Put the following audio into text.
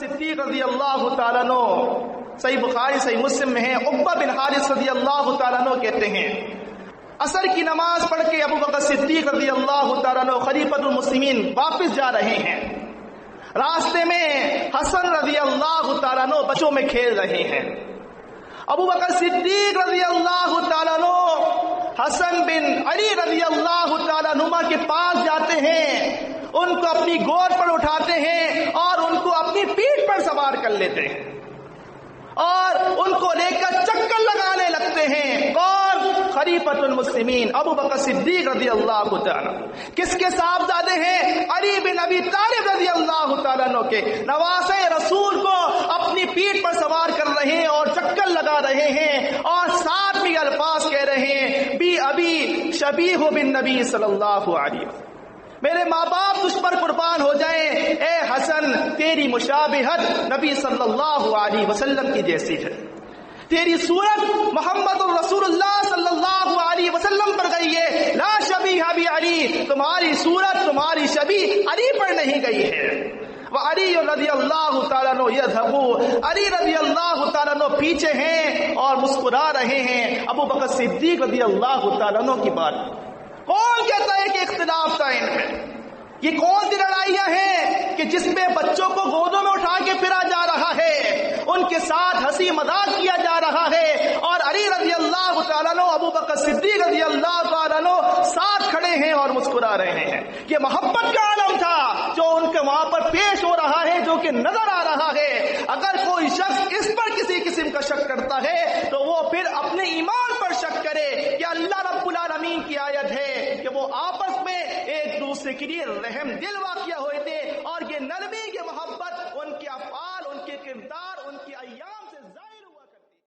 صدیق رضی اللہ تعالیٰ عنہ صحیح بخاری صحیح مسلم میں ہے، عقبہ بن حارث رضی اللہ تعالیٰ عنہ کہتے ہیں عصر کی نماز پڑھ کے ابو بکر صدیق رضی اللہ تعالیٰ عنہ خلیفۃ المسلمین واپس جا رہے ہیں، راستے میں حسن رضی اللہ تعالیٰ عنہ بچوں میں کھیل رہے ہیں، ابو بکر صدیق رضی اللہ تعالیٰ عنہ حسن بن علی رضی اللہ تعالیٰ عنہ کے پاس جاتے ہیں، ان کو اپنی گود پر اٹھاتے ہیں اور ان کو اپنی پیٹھ پر سوار کر لیتے ہیں اور ان کو لے کر چکر لگانے لگتے ہیں۔ کون؟ خلیفۃ المسلمین ابو بکر صدیق رضی اللہ تعالیٰ۔ کس کے صاحبزادے ہیں؟ علی بن ابی طالب رضی اللہ تعالیٰ عنہ کے، نواسے رسول کو اپنی پیٹھ پر سوار کر رہے ہیں اور چکر لگا رہے ہیں اور ساتھ بھی الفاظ کہہ رہے ہیں بی ابی شبیہ بن نبی صلی اللہ علیہ وسلم، میرے ماں باپ تجھ پر قربان ہو جائیں، اے حسن تیری مشابہت نبی صلی اللہ علیہ وسلم کی جیسی ہے، تیری صورت محمد الرسول اللہ صلی اللہ علیہ وسلم پر گئی ہے، لا شبیہ بی علی، تمہاری صورت تمہاری شبیہ علی پر نہیں گئی ہے۔ وعلی رضی اللہ تعالیٰ عنہ یذهب، علی رضی اللہ تعالیٰ عنہ پیچھے ہیں اور مسکرا رہے ہیں ابو بکر صدیق رضی اللہ تعالیٰ عنہ کی بات۔ کون کہتا ہے کہ اختلاف تھا ان میں؟ یہ کون سی لڑائیاں ہیں کہ جس میں بچوں کو گودوں میں اٹھا کے پھرا جا رہا ہے، ان کے ساتھ ہنسی مذاق کیا جا رہا ہے اور علی رضی اللہ تعالیٰ عنہ ابو بکر صدیق رضی اللہ تعالیٰ عنہ ساتھ کھڑے ہیں اور مسکرا رہے ہیں۔ یہ محبت کا عالم تھا جو ان کے وہاں پر پیش ہو رہا ہے، جو کہ نظر